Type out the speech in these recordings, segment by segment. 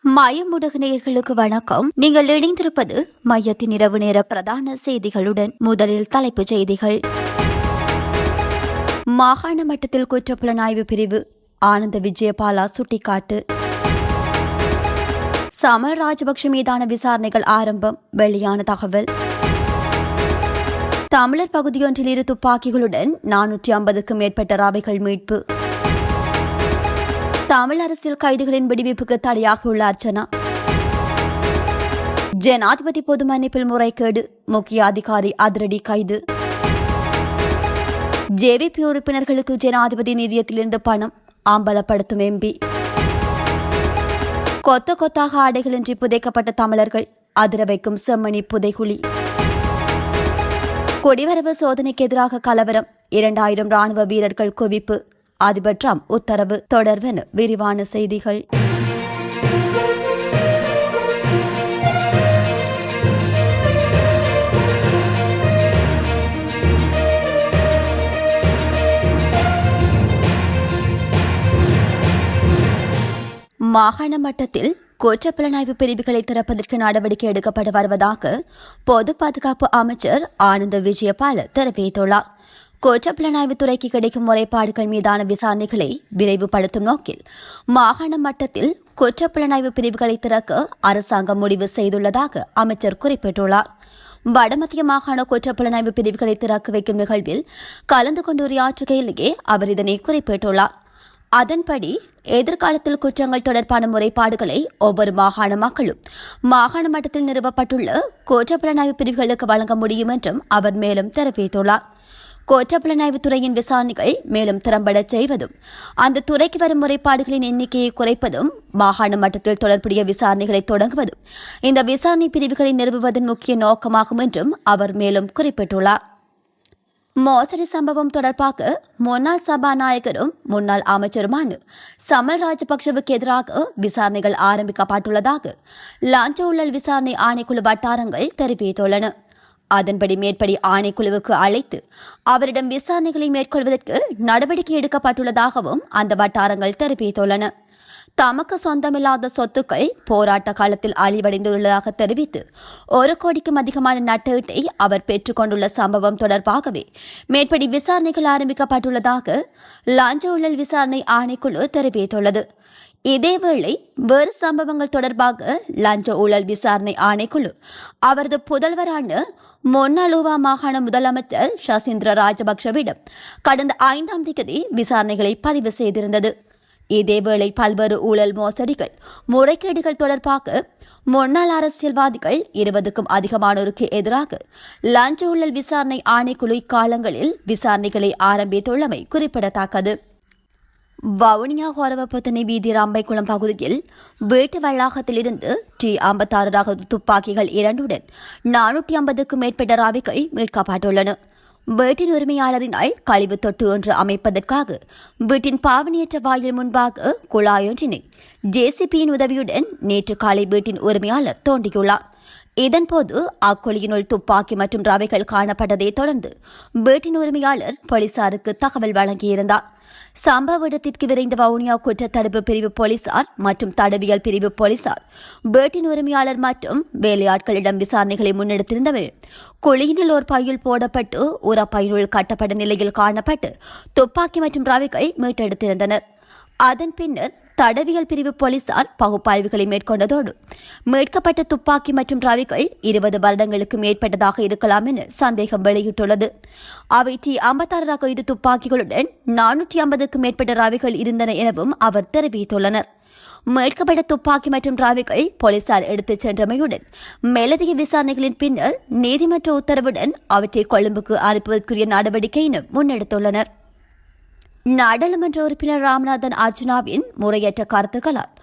மயமுடகு நேயர்களுக்கு வணக்கம். நீங்கள் இணைந்திருப்பது மையத்தின் இரவு நேர பிரதான செய்திகளுடன். முதலில் தலைப்புச் செய்திகள். மாகாண மட்டத்தில் குற்றப்புலனாய்வு பிரிவு ஆனந்த விஜயபாலா சுட்டிக்காட்டு. சமல் ராஜபக்ஷ மீதான விசாரணைகள் ஆரம்பம், வெளியான தகவல். தமிழர் பகுதியொன்றில் இரு துப்பாக்கிகளுடன் 450க்கும் மேற்பட்ட ராவைகள் மீட்பு. தமிழ் அரசியல் கைதிகளின் விடுவிப்புக்கு தடையாக உள்ள அர்ச்சனா. ஜனாதிபதி பொது மன்னிப்பில் முறைகேடு, முக்கிய அதிகாரி அதிரடி கைது. ஜேவிபி உறுப்பினர்களுக்கு ஜனாதிபதி நிதியத்திலிருந்து பணம் அம்பலப்படுத்தும் எம்பி. கொத்த கொத்தாக ஆடைகளின்றி புதைக்கப்பட்ட தமிழர்கள், அதிர வைக்கும் செம்மணி புதைகுழி. குடிவரவு சோதனைக்கு எதிராக கலவரம், 2000 ராணுவ வீரர்கள் குவிப்பு, அதிபர் டிரம்ப் உத்தரவு. தொடர்வென விரிவான செய்திகள். மாகாண மட்டத்தில் குற்றப்புலனாய்வு பிரிவுகளை திறப்பதற்கு நடவடிக்கை எடுக்கப்பட்டு வருவதாக பொது பாதுகாப்பு அமைச்சர் ஆனந்த விஜயபால தெரிவித்துள்ளார். குற்றப்புலனாய்வு துறைக்கு கிடைக்கும் முறைப்பாடுகள் மீதான விசாரணைகளை விரைவுபடுத்தும் நோக்கில் மாகாண மட்டத்தில் குற்றப்புலனாய்வு பிரிவுகளை திறக்க அரசாங்கம் முடிவு செய்துள்ளதாக அமைச்சர் குறிப்பிட்டுள்ளார். வடமத்திய மாகாண குற்றப்புலனாய்வு பிரிவுகளை திறக்க வைக்கும் நிகழ்வில் கலந்து கொண்டு உரையாற்றுகையிலேயே அவர் இதனை குறிப்பிட்டுள்ளார். அதன்படி எதிர்காலத்தில் குற்றங்கள் தொடர்பான முறைப்பாடுகளை ஒவ்வொரு மாகாண மக்களும் மாகாண மட்டத்தில் நிறுவப்பட்டுள்ள குற்றப்புலனாய்வு பிரிவுகளுக்கு வழங்க முடியும் என்றும் அவர் மேலும் தெரிவித்துள்ளார். குற்றப்புலனாய்வு துறையின் விசாரணைகள் மேலும் திறம்பட செய்வதும், அந்த துறைக்கு வரும் முறைப்பாடுகளின் எண்ணிக்கையை குறைப்பதும், மாகாண மட்டத்தில் தொடர்புடைய விசாரணைகளை தொடங்குவதும் இந்த விசாரணை பிரிவுகளை நிறுவுவதன் முக்கிய நோக்கமாகும் என்றும் அவர் மேலும் குறிப்பிட்டுள்ளார். மோசடி சம்பவம் தொடர்பாக முன்னாள் சபாநாயகரும் முன்னாள் அமைச்சருமான சமல் ராஜபக்ஷவுக்கு எதிராக விசாரணைகள் ஆரம்பிக்கப்பட்டுள்ளதாக லஞ்ச ஊழல் விசாரணை ஆணைக்குழு வட்டாரங்கள் தெரிவித்துள்ளன. அதன்படி மேற்படி ஆணைக்குழுவுக்கு அழைத்து அவரிடம் விசாரணைகளை மேற்கொள்வதற்கு நடவடிக்கை எடுக்கப்பட்டுள்ளதாகவும் அந்த வட்டாரங்கள் தெரிவித்துள்ளன. தமக்கு சொந்தமில்லாத சொத்துக்கள் போராட்ட காலத்தில் அழிவடைந்துள்ளதாக தெரிவித்து 1 கோடிக்கும் அதிகமான நட்டீட்டை அவர் பெற்றுக் கொண்டுள்ள சம்பவம் தொடர்பாகவே மேற்படி விசாரணைகள் ஆரம்பிக்கப்பட்டுள்ளதாக லஞ்ச ஊழல் விசாரணை ஆணைக்குழு தெரிவித்துள்ளது. இதேவேளை வேறு சம்பவங்கள் தொடர்பாக லஞ்ச ஊழல் விசாரணை ஆணைக்குழு அவரது புதல்வரான முன்னாள் ஊவா மாகாண முதலமைச்சர் ஷசீந்திர ராஜபக்ஷவிடம் கடந்த 5ஆம் தேதி விசாரணைகளை பதிவு செய்திருந்தது. இதேவேளை பல்வேறு ஊழல் மோசடிகள், முறைகேடுகள் தொடர்பாக முன்னாள் அரசியல்வாதிகள் 20க்கும் அதிகமானோருக்கு எதிராக லஞ்ச ஊழல் விசாரணை ஆணைக்குழு இக்காலங்களில் விசாரணைகளை ஆரம்பித்துள்ளமை குறிப்பிடத்தக்கது. வவுனியா ஹொரவப்பத்தனை வீதி ராம்பைக்குளம் பகுதியில் வீட்டு வளாகத்திலிருந்து T56 ரக துப்பாக்கிகள் 2உடன் 450க்கும் மேற்பட்ட ராவிகள் மீட்கப்பட்டுள்ளன. வீட்டின் உரிமையாளரினால் கழிவு தொட்டு ஒன்று அமைப்பதற்காக வீட்டின் பாவனையற்ற வாயில் முன்பாக குழாயொன்றினை JCBயின் உதவியுடன் நேற்று காலை வீட்டின் உரிமையாளர் தோண்டியுள்ளார். இதன்போது அக்குழியினுள் துப்பாக்கி மற்றும் ரவைகள் காணப்பட்டதை தொடர்ந்து வீட்டின் உரிமையாளர் போலீசாருக்கு தகவல் வழங்கியிருந்தார். சம்பவ இடத்திற்கு விரைந்த வவுனியா குற்றத்தடுப்பு பிரிவு போலீசார் மற்றும் தடவியல் பிரிவு போலீசார் வீட்டின் உரிமையாளர் மற்றும் வேலையாட்களிடம் விசாரணைகளை முன்னெடுத்திருந்தவர் குழியினில் ஒரு பையில் போடப்பட்டு ஒரு பையினுள் கட்டப்பட்ட நிலையில் காணப்பட்டு துப்பாக்கி மற்றும் ரவைகள் மீட்டெடுத்திருந்தனர். அதன் பின்னர் தடவியல் பிரிவு போலீசார் பகுப்பாய்வுகளை மேற்கொண்டதோடு மீட்கப்பட்ட துப்பாக்கி மற்றும் ரவைகள் 20 வருடங்களுக்கு மேற்பட்டதாக இருக்கலாம் என சந்தேகம் வெளியிட்டுள்ளது. அவை T56 ரக இரு துப்பாக்கிகளுடன் 450க்கும் மேற்பட்ட ரவைகள் இருந்தன எனவும் அவர் தெரிவித்துள்ளனர். மீட்கப்பட்ட துப்பாக்கி மற்றும் ரவைகள் போலீசார் எடுத்துச் சென்றமையுடன் மேலதிக விசாரணைகளின் பின்னர் நீதிமன்ற உத்தரவுடன் அவற்றை கொழும்புக்கு அனுப்புவதற்குரிய நடவடிக்கையினும் முன்னெடுத்துள்ளனர். நாடாளுமன்ற உறுப்பினர் ராமநாதன் அர்ஜுனாவின் முறையற்ற கருத்துக்களால்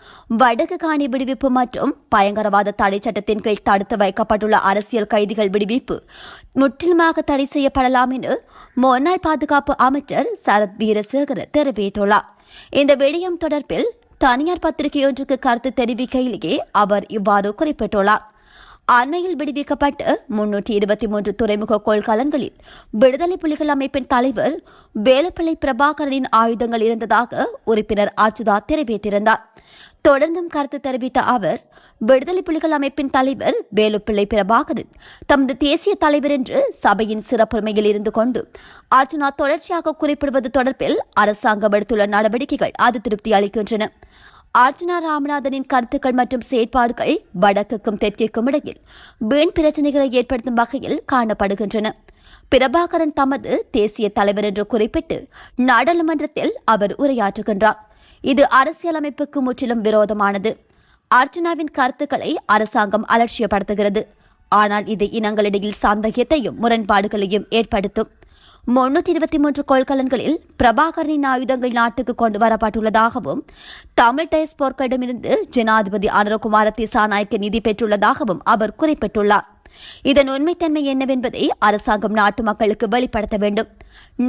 வடக்கு காணி விடுவிப்பு மற்றும் பயங்கரவாத தடை சட்டத்தின் கீழ் தடுத்து வைக்கப்பட்டுள்ள அரசியல் கைதிகள் விடுவிப்பு முற்றிலுமாக தடை செய்யப்படலாம் என முன்னாள் பாதுகாப்பு அமைச்சர் சரத் வீரசேகர தெரிவித்துள்ளார். இந்த விடயம் தொடர்பில் தனியார் பத்திரிகையொன்றுக்கு கருத்து தெரிவிக்கையிலேயே அவர் இவ்வாறு குறிப்பிட்டுள்ளார். அண்மையில் விடுவிக்கப்பட்ட 323 துறைமுக கொள்கலன்களில் விடுதலை புலிகள் அமைப்பின் தலைவர் வேலுப்பிள்ளை பிரபாகரனின் ஆயுதங்கள் இருந்ததாக உறுப்பினர் அச்சுதா தெரிவித்திருந்தார். தொடர்ந்தும் கருத்து தெரிவித்த அவர், விடுதலை புலிகள் அமைப்பின் தலைவர் வேலுப்பிள்ளை பிரபாகரன் தமது தேசிய தலைவர் என்று சபையின் சிறப்புரிமையில் இருந்து கொண்டு அர்ச்சுனா தொடர்ச்சியாக குறிப்பிடுவது தொடர்பில் அரசாங்கம் எடுத்துள்ள நடவடிக்கைகள் அது திருப்தி அளிக்கின்றன. அர்ச்சுனா ராமநாதனின் கருத்துக்கள் மற்றும் செயற்பாடுகள் வடக்குக்கும் தெற்கிற்கும் இடையில் வீண் பிரச்சினைகளை ஏற்படுத்தும் வகையில் காணப்படுகின்றன. பிரபாகரன் தமது தேசிய தலைவர் என்று குறிப்பிட்டு நாடாளுமன்றத்தில் அவர் உரையாற்றுகின்றார். இது அரசியலமைப்புக்கு முற்றிலும் விரோதமானது. அர்ச்சுனாவின் கருத்துக்களை அரசாங்கம் அலட்சியப்படுத்துகிறது. ஆனால் இது இனங்களிடையில் சந்தேகத்தையும் முரண்பாடுகளையும் ஏற்படுத்தும். 323 கொள்கலன்களில் பிரபாகரனின் ஆயுதங்கள் நாட்டுக்கு கொண்டு வரப்பட்டுள்ளதாகவும் தமிழ் டயஸ் போர்க்கிடமிருந்து ஜனாதிபதி அனுரகுமார திசாநாயக்க நிதி பெற்றுள்ளதாகவும் அவர் குறிப்பிட்டுள்ளார். இதன் உண்மைத்தன்மை என்னவென்பதை அரசாங்கம் நாட்டு மக்களுக்கு வெளிப்படுத்த வேண்டும்.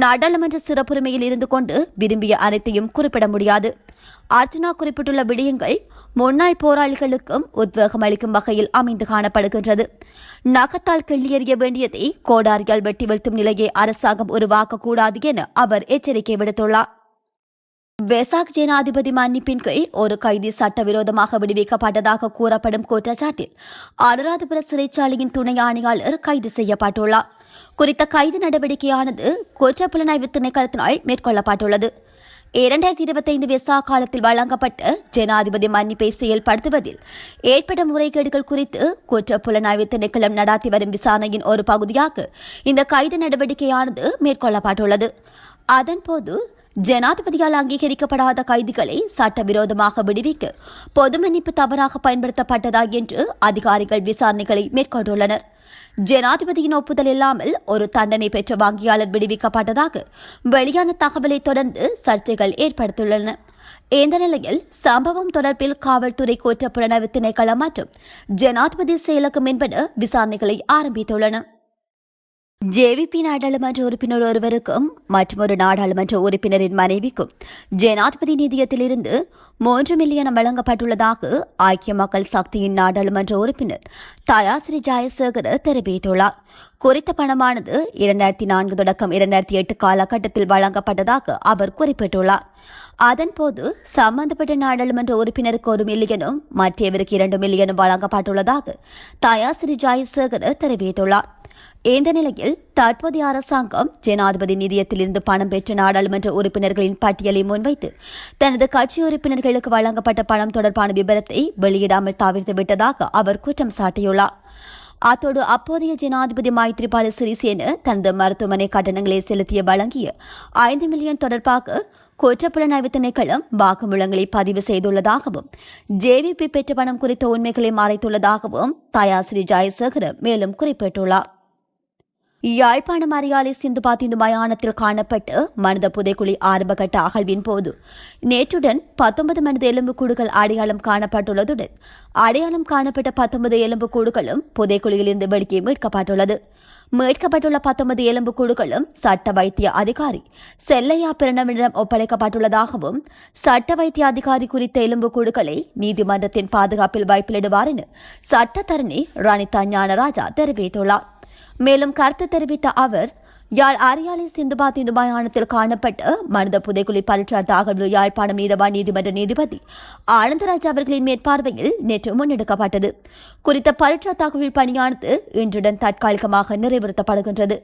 நாடாளுமன்ற சிறப்புரிமையில் இருந்து கொண்டு விரும்பிய அனைத்தையும் குறிப்பிட முடியாது. அர்ச்சுனா குறிப்பிட்டுள்ள விடயங்கள் முன்னாள் போராளிகளுக்கும் உத்வேகம் அளிக்கும் வகையில் அமைந்து காணப்படுகின்றது. நகத்தால் கிள்ளியறிய வேண்டியதை கோடாரியால் வெட்டி வீழ்த்தும் நிலையை அரசாங்கம் உருவாக்கக்கூடாது என அவர் எச்சரிக்கை விடுத்துள்ளார். வெசாக் ஜனாதிபதி மன்னிப்பின் கீழ் ஒரு கைதி சட்டவிரோதமாக விடுவிக்கப்பட்டதாக கூறப்படும் குற்றச்சாட்டில் அனுராதபுர சிறைச்சாலையின் துணை ஆணையாளர் கைது செய்யப்பட்டுள்ளார். குறித்த கைது நடவடிக்கையானது குற்றப்புலனாய்வு திணைக்களத்தினால் மேற்கொள்ளப்பட்டுள்ளது. 2025 வெசா காலத்தில் வழங்கப்பட்ட ஜனாதிபதி மன்னிப்பை செயல்படுத்துவதில் ஏற்பட்ட முறைகேடுகள் குறித்து குற்றப்புலனாய்வு திணைக்களம் நடாத்தி வரும் விசாரணையின் ஒரு பகுதியாக இந்த கைது நடவடிக்கையானது மேற்கொள்ளப்பட்டுள்ளது. அதன்போது ஜனாதிபதியால் அங்கீகரிக்கப்படாத கைதிகளை சட்டவிரோதமாக விடுவிக்க பொது மன்னிப்பு தவறாக பயன்படுத்தப்பட்டதா என்று அதிகாரிகள் விசாரணைகளை மேற்கொண்டுள்ளனர். ஜனாதிபதியின் ஒப்புதல் இல்லாமல் ஒரு தண்டனை பெற்ற வங்கியாளர் விடுவிக்கப்பட்டதாக வெளியான தகவலை தொடர்ந்து சர்ச்சைகள் ஏற்படுத்தியுள்ளன. இந்த நிலையில் சம்பவம் தொடர்பில் காவல்துறை குற்றப்புலனாய்வு திணைக்களம் மற்றும் ஜனாதிபதி செயலகம் என்பன விசாரணைகளை ஆரம்பித்துள்ளன. ஜேவிபி நாடாளுமன்ற உறுப்பினர் ஒருவருக்கும் மற்றொரு நாடாளுமன்ற உறுப்பினரின் மனைவிக்கும் ஜனாதிபதி நிதியத்திலிருந்து 3 மில்லியன் வழங்கப்பட்டுள்ளதாக ஐக்கிய மக்கள் சக்தியின் நாடாளுமன்ற உறுப்பினர் தயாஸ்ரீ ஜெயசேகர தெரிவித்துள்ளார். குறித்த பணமானது 2004 தொடக்கம் 2008 காலகட்டத்தில் வழங்கப்பட்டதாக அவர் குறிப்பிட்டுள்ளார். அதன்போது சம்பந்தப்பட்ட நாடாளுமன்ற உறுப்பினருக்கு 1 மில்லியனும் மற்றவருக்கு 2 மில்லியனும் வழங்கப்பட்டுள்ளதாக தயாஸ்ரீ ஜெயசேகர தெரிவித்துள்ளார். இந்த நிலையில் தற்போதைய அரசாங்கம் ஜனாதிபதி நிதியத்திலிருந்து பணம் பெற்ற நாடாளுமன்ற உறுப்பினர்களின் பட்டியலை முன்வைத்து தனது கட்சி உறுப்பினர்களுக்கு வழங்கப்பட்ட பணம் தொடர்பான விபரத்தை வெளியிடாமல் தவிர்த்துவிட்டதாக அவர் குற்றம் சாட்டியுள்ளார். அத்தோடு அப்போதைய ஜனாதிபதி மைத்ரிபால சிறிசேன தனது மருத்துவமனை கட்டணங்களை செலுத்திய வழங்கிய 5 மில்லியன் தொடர்பாக குற்றப்புலனாய்வு திணைக்களம் வாக்குமூலங்களை பதிவு செய்துள்ளதாகவும் ஜேவிபி பெற்ற பணம் குறித்த உண்மைகளை மறைத்துள்ளதாகவும் தயாஸ்ரீ ஜெயசேகர மேலும் குறிப்பிட்டுள்ளார். யாழ்ப்பாணம் அரியாலை சிந்து பாத்திந்து மயானத்தில் காணப்பட்டு மனித புதைக்குழி ஆரம்பகட்ட அகழ்வின் போது நேற்றுடன் 19 மனித எலும்புக்கூடுகள் அடையாளம் காணப்பட்டுள்ளதுடன் அடையாளம் காணப்பட்ட 19 எலும்புக்கூடுகளும் புதைக்குழியிலிருந்து வெளியே மீட்கப்பட்டுள்ளது. மீட்கப்பட்டுள்ள 19 எலும்புக்கூடுகளும் சட்ட வைத்திய அதிகாரி செல்லையா பிரணவிடம் ஒப்படைக்கப்பட்டுள்ளதாகவும் சட்ட வைத்திய அதிகாரி குறித்த எலும்புக்கூடுகளை நீதிமன்றத்தின் பாதுகாப்பில் வைப்பிலிடுவார் என சட்டத்தரணி ரணிதா ஞானராஜா தெரிவித்துள்ளார். மேலும் கருத்து தெரிவித்த அவர், யாழ் அரியாலை சிந்துபாத்திந்து மயானத்தில் காணப்பட்ட மனித புதைக்குழி பரீட்சார்த்த அகழ்வு யாழ்ப்பாணம் நீதவான் நீதிமன்ற நீதிபதி ஆனந்தராஜ் அவர்களின் மேற்பார்வையில் நேற்று முன்னெடுக்கப்பட்டது. குறித்த பரீட்சார்த்த அகழ்வு பணியானது இன்றுடன் தற்காலிகமாக நிறைவேற்றப்படுகின்றது.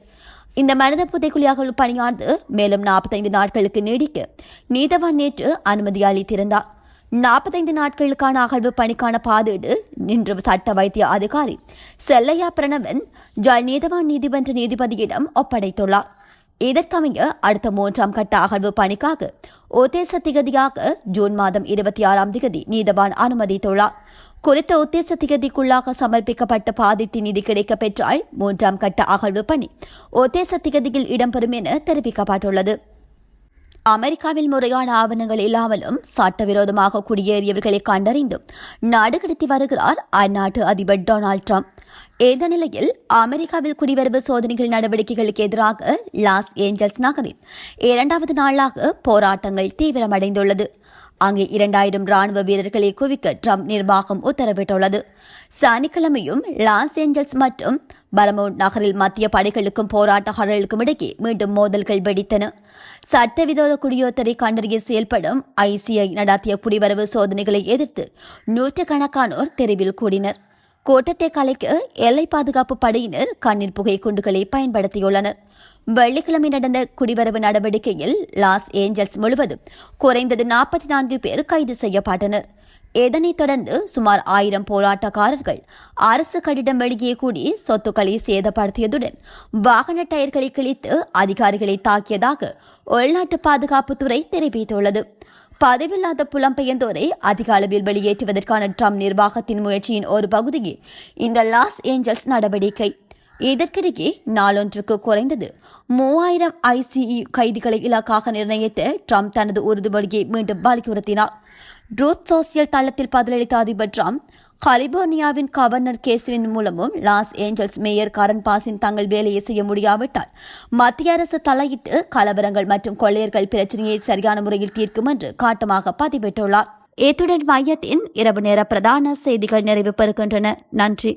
இந்த மனித புதைக்குழி அகழ்வு பணியானது மேலும் 45 நாட்களுக்கு நீடிக்க நீதவான் நேற்று அனுமதி அளித்திருந்தார். 45 நாட்களுக்கான அகழ்வு பணிக்கான பாதீடு இன்று சட்ட வைத்திய அதிகாரி செல்லையா பிரணவன் ஜாழ் நீதவான் நீதிமன்ற நீதிபதியிடம் ஒப்படைத்துள்ளார். இதற்கமைய அடுத்த 3ஆம் கட்ட அகழ்வு பணிக்காக உத்தேச திகதியாக ஜூன் மாதம் 26ஆம் திகதி நீதவான் அனுமதித்துள்ளார். குறித்த உத்தேச திகதிக்குள்ளாக சமர்ப்பிக்கப்பட்ட பாதீட்டு நிதி கிடைக்க பெற்றால் 3ஆம் கட்ட அகழ்வு பணி உத்தேச திகதியில் இடம்பெறும் என தெரிவிக்கப்பட்டுள்ளது. அமெரிக்காவில் முறையான ஆவணங்கள் இல்லாமலும் சட்டவிரோதமாக குடியேறியவர்களை கண்டறிந்தும் நாடு கடத்தி வருகிறார் அந்நாட்டு அதிபர் டொனால்டு டிரம்ப். இந்த நிலையில் அமெரிக்காவில் குடிவரவு சோதனைகள் நடவடிக்கைகளுக்கு எதிராக லாஸ் ஏஞ்சல்ஸ் நகரில் 2வது நாளாக போராட்டங்கள் தீவிரமடைந்துள்ளது. அங்கே 2000 ராணுவ வீரர்களை குவிக்க ட்ரம்ப் நிர்வாகம் உத்தரவிட்டுள்ளது. சனிக்கிழமையும் லாஸ் ஏஞ்சல்ஸ் மற்றும் பலமவுண்ட் நகரில் மத்திய படைகளுக்கும் போராட்டக்காரர்களுக்கும் இடையே மீண்டும் மோதல்கள் வெடித்தன. சட்டவிரோத குடியேற்றத்தை கண்டறிய செயல்படும் ICI நடத்திய குடிவரவு சோதனைகளை எதிர்த்து நூற்றுக்கணக்கானோர் தெருவில் கூடினர். கூட்டத்தை கலைக்க எல்லை பாதுகாப்பு படையினர் கண்ணீர் புகை குண்டுகளை பயன்படுத்தியுள்ளனர். வெள்ளிக்கிழமை நடந்த குடிவரவு நடவடிக்கையில் லாஸ் ஏஞ்சல்ஸ் முழுவதும் குறைந்தது 44 பேர் கைது செய்யப்பட்டனர். இதனைத் தொடர்ந்து சுமார் 1000 போராட்டக்காரர்கள் அரசு கட்டிடம் வெளியே கூடி சொத்துக்களை சேதப்படுத்தியதுடன் வாகன டயர்களை கிழித்து அதிகாரிகளை தாக்கியதாக உள்நாட்டு பாதுகாப்புத்துறை தெரிவித்துள்ளது. பதவியில்லாத புலம்பெயர்ந்தோரை அதிக அளவில் வெளியேற்றுவதற்கான ட்ரம்ப் நிர்வாகத்தின் முயற்சியின் ஒரு பகுதியே இந்த லாஸ் ஏஞ்சல்ஸ் நடவடிக்கை. இதற்கிடையே நாளொன்றுக்கு குறைந்தது 3000 ICE கைதிகளை இலக்காக நிர்ணயித்த ட்ரம்ப் தனது உறுதிமொழியை மீண்டும் வலியுறுத்தினார். ட்ரூத் சோசியல் தளத்தில் பதிலளித்த அதிபர் ட்ரம்ப், கலிபோர்னியாவின் கவர்னர் கேஸ்வின் மூலமும் லாஸ் ஏஞ்சல்ஸ் மேயர் கரன் பாஸின் தங்கள் வேலையை செய்ய முடியாவிட்டால் மத்திய அரசு தலையிட்டு கலவரங்கள் மற்றும் கொள்ளையர்கள் பிரச்சனையை சரியான முறையில் தீர்க்கும் என்று காட்டமாக பதிவிட்டுள்ளார். இத்துடன் மையத்தின் இரவு நேர பிரதான செய்திகள் நிறைவு பெறுகின்றன. நன்றி.